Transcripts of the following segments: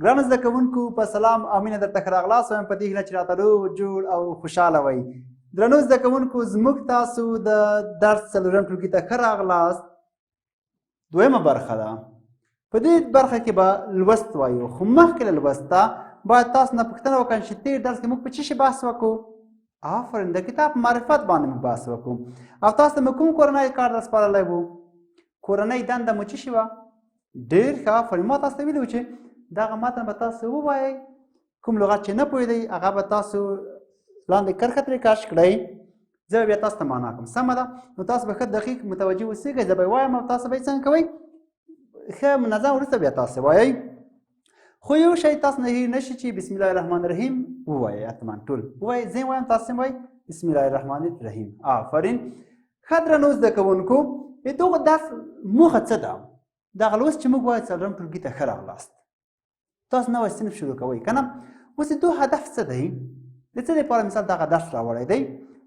ګرانو زده کوونکو په سلام او مینه درته ښه راغلاست وایم په دې هیله چې راته روغ جوړ او خوشحاله وئ. درنو زده کوونکو زموږ تاسو د درس څلورم ټولګي ته ښه راغلاست. دویمه برخه ده. په دې برخه کې به لوست وایو، خو مخکې له لوسته باید تاسو نه پوښتنه وکړم چې تېر درس کې موږ په څه شي بحث وکړو؟ آفرین، د کتاب معرفت باندې موږ بحث وکړو. او تاسو ته مو کوم کورنی کار درسپارلی و؟ کورنۍ دنده مو څه شي وه؟ ډېر ښه، آفرین. ما تاسو ته ویلي و چې دغه متن به تاسو ووایئ، کوم لغت چې نه پوهېدئ هغه به تاسو لاندې کرښه ترې کش کړئ، زه به بیا تاسو ته معنا کړم. سمه ده؟ نو تاسو به ښه دقیق متوجه اوسېږئ، زه به یې وایم او تاسو به یې څنګه کوئ؟ ښه منظم وروسته بیا تاسو وایئ. خو یو شی تاسو نه هېر نه شي چې بسم الله الرحمن الرحیم ووایئ. حتما ټول ووایئ، زه وایم تاسو وایئ بسم الله الرحمن الرحیم. آفرین. ښه درنو زده کوونکو، د دغه درس موخه څه ده؟ دغه لوست چې موږ وایو څلورم ټولګي ته ښه راغلاست. تاسو نوی صنف شروع کوئ که نه؟ اوس د دوی هدف څه دی؟ د څه دپاره مثال دغه درس راوړی دی؟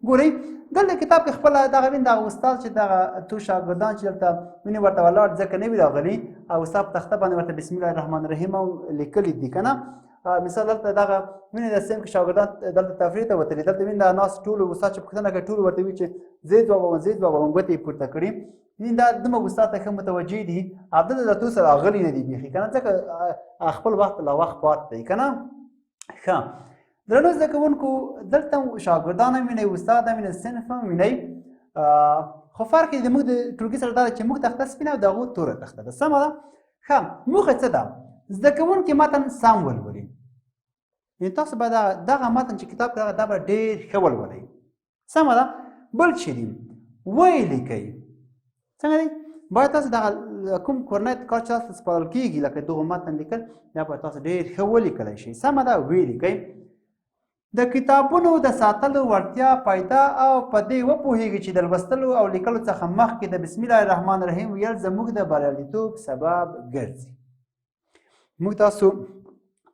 ګورئ، دلته کتاب کې خپله دغه وین دغه استاد چې دغه څو شاګردان چې دلته وینې ورته ولاړ ځکه نه وي راغلي او استاد په تخته باندې ورته بسم الله الرحمن الرحیم او لیکلي دي که نه؟ مثال دلته دغه وینې د صنف کې شاګردان دلته تفریح ته وتلي، دلته وینې د ناست ټولو استاد چې پوښتنه کوي ټولو ورته وي چې زه یې ځواب وایم زه یې ځواب وایم، ګوتې یې پورته کړي. دا دومره استاد ته ښه متوجه دي او دلته د تو سره راغلي نه دي بیخي که نه، ځکه خپل وخت له وخت پات دی که نه؟ ښه درنو زده کوونکو، دلته شاګردان هم وینئ، استاد هم وینئ، صنف هم وینئ، خو فرق یې زموږ د ټولګي سره دا ده چې موږ تخته سپینه او د هغو توره تخته ده. سمه ده؟ ښه، موخه څه ده؟ زده کوونکي متن سم ولولي. یعنې تاسو به دغه متن چې کتاب کې راغلی دا به ډېر ښه ولولئ. سمه ده؟ بل چې دي ویې لیکئ. څنګه دی؟ باید تاسو دغه کوم کورنی کار چې تاسو ته سپارل کېږي لکه دغه متن لیکل دا باید تاسو ډېر ښه ولیکلی شئ. سمه ده؟ ویې لیکئ. د کتابونو د ساتلو وړتیا پیدا او په دې وپوهېږي چې د لوستلو او لیکلو څخه مخکې د بسم الله الرحمن الرحیم ویل زموږ د بریالیتوب سبب ګرځي. موږ تاسو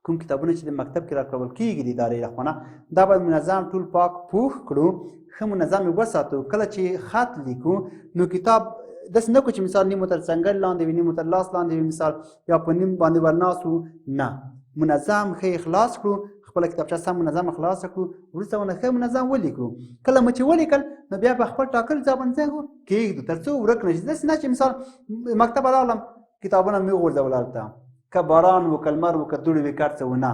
کوم کتابونه چې د مکتب کې راکړول کېږي د ادارې لخوا نه دا باید منظم ټول پاک پوښ کړو، ښه منظم یې وساتو. کله چې خط لیکو نو کتاب داسې نه کړو چې مثال نیم تر څنګل لاندې وي، نیم تر لاس لاندې وي، مثال یا په نیم باندې ورناست وو. نه، منظم ښه خلاص کړو، خپله کتابچه سم منظمه خلاصه کړو، وروسته ونه ښه منظم ولیکو. کله مو چې ولیکل نو بیا په خپل ټاکلي ځای باندې څنګه کېږدو تر څو ورک نه شي. داسې نه چې مثال مکتب راغلم کتابونه مې وغورځول هلته، که باران و که لمر و که دوړې وې کار څه و نه،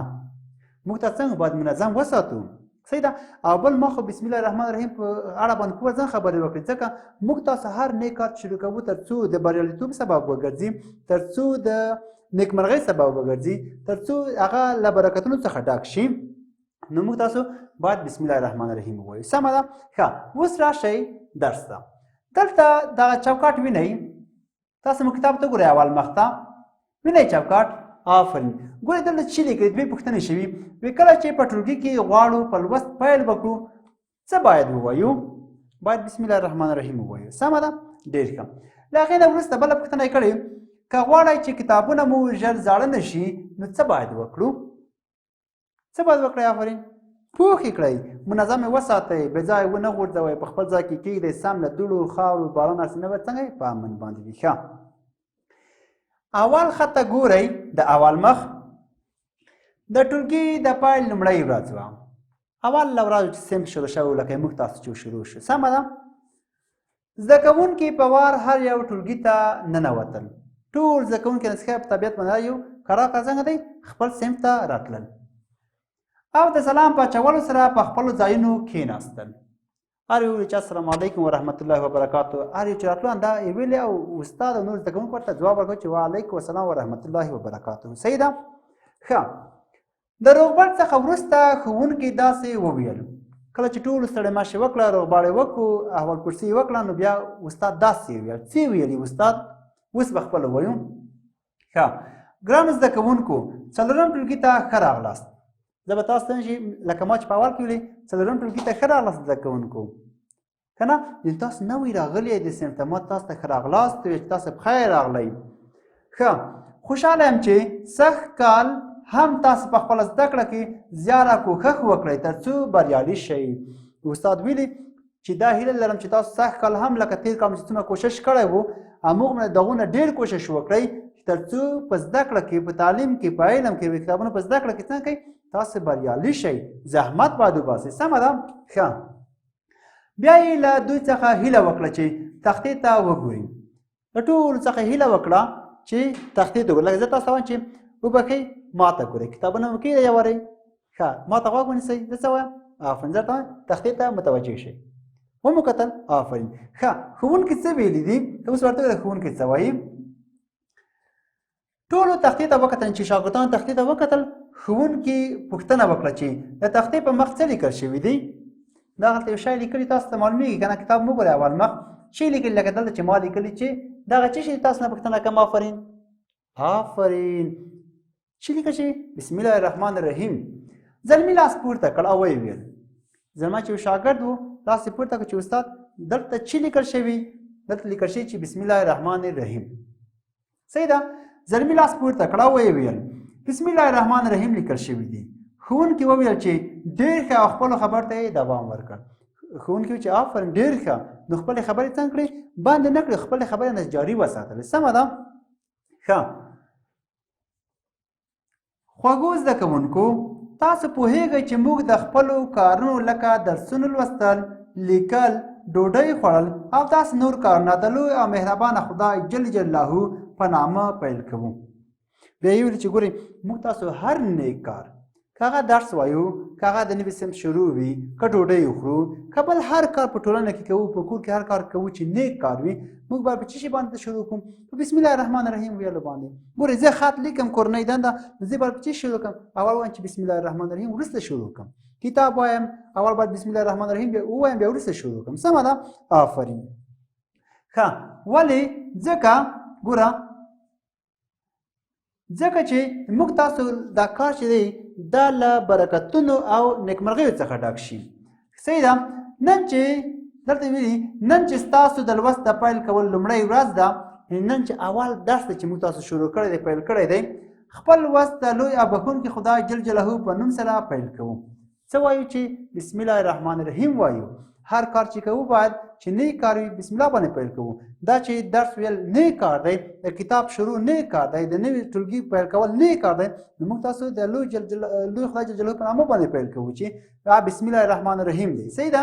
موږ ته څنګه باید منظم وساتو. صحیح ده؟ او بل ما خو بسم الله الرحمن الرحیم په اړه باندې کومه ځان خبرې وکړې، ځکه موږ تاسو هر نیک کار شروع کوو تر څو د بریالیتوب سبب وګرځي، تر څو د نیکمرغۍ سبب وګرځي، تر څو هغه له برکتونو څخه ډک شي. نو موږ تاسو باید بسم الله الرحمن الرحیم ووایو. سمه ده؟ ښه، اوس راشئ درس ته. دلته دغه چوکاټ وینئ، تاسو مو کتاب ته ګورئ اول مخ ته وینئ چوکاټ. آفرین. ګورئ دلته څه لیکلي؟ دوې پوښتنې شوي وي. کله چې په ټولګي کې غواړو په لوست پیل وکړو څه باید ووایو؟ باید بسم الله الرحمن الرحیم ووایو. سمه ده؟ ډېر ښه. له هغې نه وروسته بله پوښتنه یې کړې که غواړئ چې کتابونه مو ژر زاړه نه شي نو څه باید وکړو؟ څه باید وکړئ؟ آفرین. پوښ یې کړئ، منظم یې وساتئ، بې ځایه ونه غورځوئ، په خپل ځای کې کېږدئ، سم له دوړو خاورو باران هسې نه به څنګه په امن باندې وي. ښه، اول خط ته ګورئ، د اول مخ د ټولګي د پیل لومړۍ ورځ وه. اول له ورځو چې صنف شروع شوی لکه موږ تاسو چې شروع شو. سمه ده؟ زده کوونکي په وار هر یو ټولګي ته ننوتل. ټول زده کوونکي نسخه په طبیعت باندې یو کراکه څنګه دی خپل صنف ته راتلل او د سلام په اچولو سره په خپلو ځایونو کېناستل. هر یو چې السلام علیکم ورحمت الله وبرکاتو، هر یو چې راتلو دا یې ویلې او استاد او نور زده کوونکي ورته ځواب ورکړ چې وعلیکم السلام ورحمت الله وبرکاتو. صحیح ده؟ ښه، د روغبړ څخه وروسته ښوونکي داسې وویل. کله چې ټولو ستړې ماشې وکړه، روغبړ یې وکړو، احوال پرسي یې وکړه، نو بیا استاد داسې ویل. څه ویلي استاد؟ اوس به خپله وایو. ښه، ګرانو زده کوونکو، څلورم ټولګي ته ښه راغلاست. زه به تاسو ته لکه ما چې په اول کې ویلې څلورم ټولګي ته ښه راغلاست زده کوونکو که نه؟ یعنې تاسو نوی راغلي د صنف ته ما تاسو ته ښه راغلاست ویل چې تاسو بخیر راغلی. ښه، خوشحاله یم چې سږ کال هم تاسو په خپله زده کړه کې زیاته کوښښ وکړئ تر څو بریالي شئ. استاد ویلي چې دا هیله لرم چې تاسو سږ کال هم لکه تېر کال چې څومره کوشش کړی و هموږ دغونه ډېر کوشش وکړئ چې تر څو په زده کړه کې په تعلیم کې په علم کې په کتابونو په زده کړه کې څنګه کوئ تاسو بریالي شئ زحمت باید وباسئ سمه ده ښه بیا یې له دوی څخه هیله وکړه چې تختې ته وګوري له ټولو څخه هیله وکړه چې تختې ته وګوري لکه زه تاسو ته وایم چې وبښئ ما ته ګورئ کتابونه مو کېږدئ ښه ما ته غوږ ونیسئ زه څه وایم آفرین زه ته وایم تختې ته متوجه شئ ومو کتل آفرین ښه ښوونکي څه ویلي دي اوس ورته وګوره ښوونکي څه وایي ټولو تختې ته وکتل چې شاګردانو تختې ته وکتل ښوونکي پوښتنه وکړه چې د تختې په مخ څه لیکل شوي دي دغلته یو شی لیکلي تاسو ته معلومیږي که نه کتاب مو ګورئ اول مخ شی لیکلي لکه دلته چې ما لیکلي چې دغه څه شي تاسو نه پوښتنه کوم آفرین چې لیکل شي بسم الله الرحمن الرحیم زلمي لاس پورته کړ او ویې ویل زما چې یو شاګرد و لاس یې پورته کړ چې استاد دلته څه لیکل شوي دلته لیکل شوي چې بسم الله الرحمن الرحیم صحیح ده زلمي لاس پورته کړ او ویې ویل بسم الله الرحمن الرحیم لیکل شوي دي ښوونکي وویل چې ډېر ښه او خپلو خبرو ته یې دوام ورکړ ښوونکي وویل چې آفرین ډېر ښه نو خپلې خبرې څنګه کړې باندې نه کړې خپلې خبرې نه جاري وساتلې سمه ده ښه خوږو زده کوونکو تاسو پوهیږئ چې موږ د خپلو کارونو لکه درسونو لوستل لیکل ډوډۍ خوړل او داسې نور کارونه د لوی او مهربانه خدای جل جلاله په نامه پیل کوو بیا یې ویل چې ګورئ موږ تاسو هر نیک کار که هغه درس وایو که هغه د نوي صنف شروع وي که ډوډۍ وخورو که بل هر کار په ټولنه کې کوو په کور کې هر کار کوو چې نیک کار وي موږ باید په څه شي باندې شروع کړو په بسم الله الرحمن الرحیم ویلو باندې ګورئ زه خط لیکم کورنۍ دنده زه باید په څه شروع کړم اول وایم چې بسم الله الرحمن الرحیم وروسته شروع کړم کتاب وایم اول باید بسم الله الرحمن الرحیم ووایم بیا وروسته شروع کړم سمه ده آفرین ښه ولې ځکه ګوره ځکه چې موږ تاسو دا کار چې دی دا له برکتونو او نیکمرغیو څخه ډک شي صحیح ده نن چې دلته ویلي نن چې ستاسو د لوست د پیل کول لومړۍ ورځ ده نن چې اول درس دی چې موږ تاسو شروع کړی دی پیل کړی دی خپل لوست د لوی او بخښونکي خدای جل جلاله په نوم سره پیل کوو څه وایو چې بسم الله الرحمن الرحیم وایو هر کار چې کوو باید چې نیک کار وي بسم الله باندې پیل کوو دا چې درس ویل نیک کار دی د کتاب شروع نیک کار دی د نوي ټولګي پیل کول نیک کار دی نو موږ تاسو د لوی خدای جل جلاله په نامه باندې پیل کوو چې بسم الله الرحمن الرحیم دی صحیح ده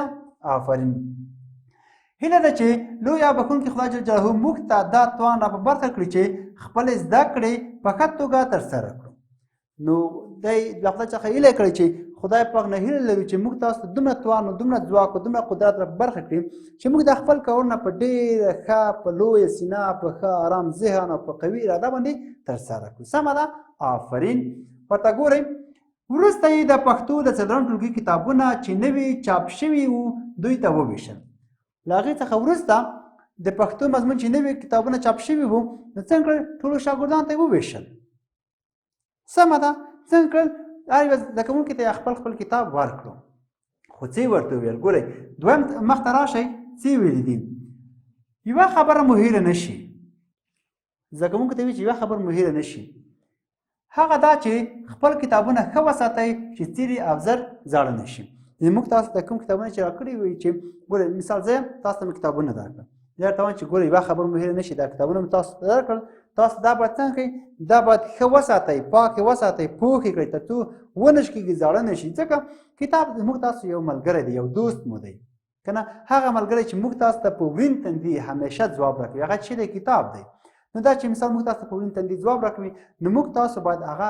آفرین هیله ده چې لوی او بخښونکي خدای جل جلاله موږ ته دا توان را په برخه کړي چې خپلې زده کړې په ښه توګه ترسره کړو نو دی له خدای څخه هیله کړې چې خدای پاک نه هیله لري چې موږ تاسو ته دومره توان او دومره ځواک او دومره قدرت را په برخه کړي چې موږ د خپل کارونه په ډېره ښه په لویه سینه په ښه ارام ذهن او په قوي اراده باندې ترسره کړو سمه ده آفرین ورته ګورئ وروسته یې د پښتو د څلورم ټولګي کتابونه چې نوي چاپ شوي وو دوی ته وویشل له هغې څخه وروسته د پښتو مضمون چې نوي کتابونه چاپ شوي وو نو څنګه کړل ټولو شاګردانو ته یې وویشل سمه ده څنګه کړل هر یو زده کوونکي ته یې خپل کتاب ورکړو خو څه یې ورته وویل ګورئ دویم مخ ته راشئ څه یې ویلي دي یوه خبره مو هیره نه شي زده کوونکو ته یې ویل چې یوه خبره مو هیره نه شي هغه دا چې خپل کتابونه ښه وساتئ چې تیرې او زر زاړه نه شي موږ تاسو ته کوم کتابونه چې راکړي وي چې ګورئ مثال زه تاسو ته مې کتابونه درکړم زه درته وایم چې ګورئ یوه خبره مو هیره نه شي دا کتابونه مې تاسو ته درکړل تاسو دا باید څنګه کوئ دا باید ښه وساتئ پاک یې وساتئ پوښ یې کړئ تر څو ونه شکېږي زاړه نه شي ځکه کتاب زموږ تاسو یو ملګری دی یو دوست مو دی که نه هغه ملګری چې موږ تاسو ته په ورین تندي همیشه ځواب راکوي هغه چې دی کتاب دی نو دا چې مثال موږ تاسو ته په ورین تندي ځواب راکوي نو موږ تاسو باید هغه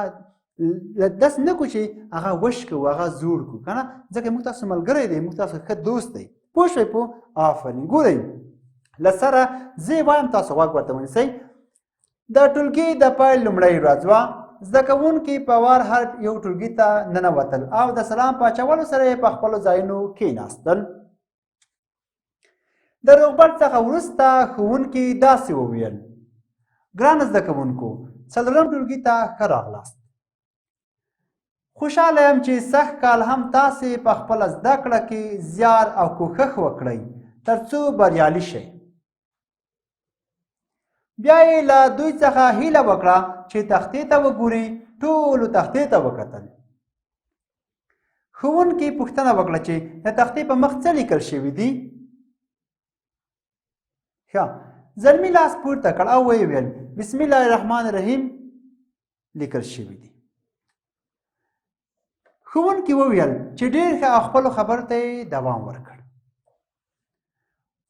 داسې نه کړو چې هغه وش کړو هغه زوړ کړو که نه ځکه موږ تاسو ملګری دی موږ تاسو ښه دوست دی پوه شوئ په آفرین ګورئ له سره زه یې وایم تاسو غوږ ورته ونیسئ د ټولګي د پیل لومړۍ ورځ وه زده کوونکي په وار هر یو ټولګي ته ننوتل او د سلام په اچولو سره یې په خپلو ځایونو کېناستل د روغبړ څخه وروسته ښوونکي داسې وویل ګرانو زده کوونکو څلورم ټولګي ته ښه راغلاست خوشحاله یم چې سږ کال هم تاسې په خپله زده کړه کې زیار او کوښښ وکړئ تر څو بریالي شئ بیا یې له دوی څخه هیله وکړه چې تختې ته وګوري ټولو تختې ته وکتل ښوونکي پوښتنه وکړه چې د تختې په مخ څه لیکل شوي دي ښه زلمي لاس پورته کړ او ویې ویل بسم الله الرحمن الرحیم لیکل شوي دي. ښوونکي وویل چې ډېر ښه او خپلو خبرو ته یې دوام ورکړ.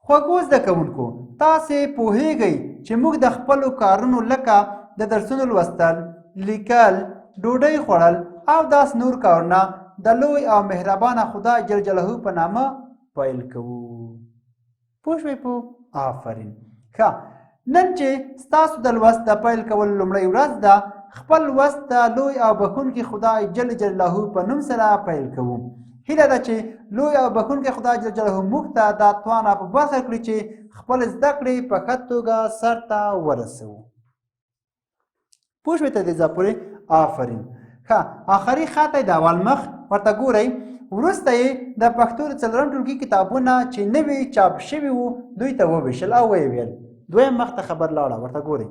خوږو زده کوونکو، تاسې پوهیږئ چې موږ د خپلو کارونو لکه د درسونو لوستل، لیکل، ډوډۍ خوړل او داس نور کارونه د لوی او مهربانه خدای جل جلاله په نامه پیل کوو. پوه شوئ په؟ آفرین. ښه، نن چې ستاسو د لوست د پیل کولو لومړۍ ورځ ده، خپل لوست د لوی او بخښونکي خدای جل جلاله په نوم سره پیل کوو. هیله ده چې لوی او بخښونکی خدای جل جلاله موږ ته دا توانه په برخه کړي چې خپل زده کړې په ښه توګه سرته ورسوو. پوه شوئ تر دې ځایه پورې؟ آفرین. ښه، آخري خط د اول مخ ورته ګورئ. وروسته یې د پښتو د څلورم ټولګي کتابونه چې نوي چاپ شوي وو دوی ته وویشل او ویې ویل. دویم مخ ته خبر لاړه، ورته ګورئ.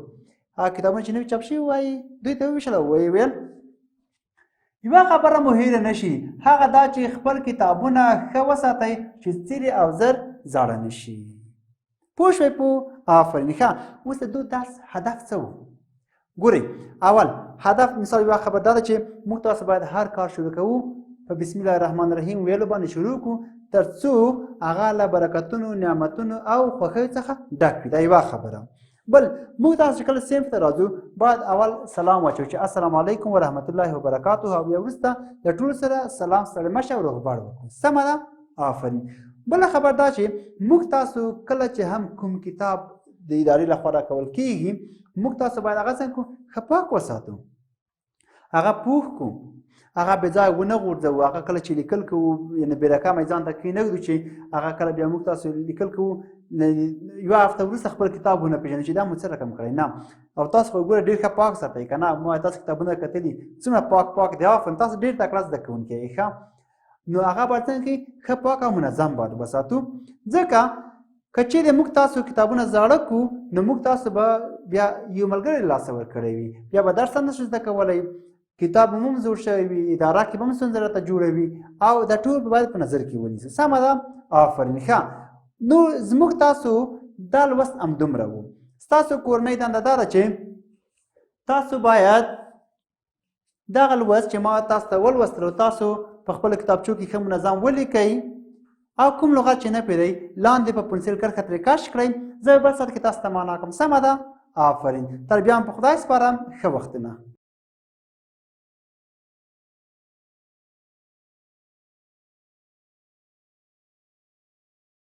هغه کتابونه چې نوي چاپ شوي وایي دوی ته وویشل او ویې ویل. یوه خبره مو هیره نشي، هغه دا چې خپل کتابونه ښه وساتئ چې څیرې او زر زاړه نشي. پوه شوئ په؟ آفرین. ښه، اوس د دو درس هدف څه و؟ ګورئ، اول هدف مثال یوه خبر دا ده چې موږ تاسو باید هر کار شروع کوو په بسم الله الرحمن الرحیم ویلو باندې شروع کړو تر څو هغه له برکتونو، نعمتونو او خوښیو څخه ډک وي. دا یوه خبره. بل موږ تاسو کله صنف ته راځو باید اول سلام واچو چې السلام علیکم ورحمت الله وبرکاته او بیا وروسته د ټولو سره سلام ستړی مشه او روغبړ وکړو. سمه ده؟ آفرین. بله خبر دا چې موږ تاسو کله چې هم کوم کتاب د ادارې لخوا راکول کیږي موږ تاسو باید هغه څنګه کړو؟ ښه پاک وساتو، هغه پوښ کړو، هغه بې ځایه ونه غورځوو. هغه کله چې لیکل کوو یعنې بې رقمه یې ځان ته کښېنږدو چې هغه کله بیا موږ تاسو لیکل کوو یوه هفته وروسته خپل کتاب ونه پېژنو چې دا مو څه رقم کړی. نه، او تاسو خو ګوره ډېر ښه پاک ساتئ که نه؟ ما تاسو کتابونه کتلي څومره پاک پاک دی. آفرین، تاسو ډېر تکړه زده کوونکي یې. ښه، نو هغه باید څنګه کړي؟ ښه پاک او منظم باید وساتو. ځکه که چیرې موږ تاسو کتابونه زاړه کړو نو موږ تاسو به بیا یو ملګری له لاسه ورکړی وي، بیا به درس هم نشو زده کولی، کتاب هم زوړ شوی وي، اداره کې به هم ستونزه راته جوړه وي او دا ټول به باید په نظر کې ونیسو. سمه ده؟ آفرین. ښه، نو زموږ تاسو دا لوست همدومره و. ستاسو کورنۍ دنده دا ده چې تاسو باید دغه لوست چې ما تاسو ته ولوستلو تاسو په خپلو کتابچو کې ښه منظم ولیکئ او کوم لغت چې نه پوهېدئ لاندې په پنسل کرښه ترې کش کړئ. زه بل ساعت کې تاسو ته معنا کوم. سمه ده؟ آفرین. تر بیا هم په خدای سپارم. ښه وختونه.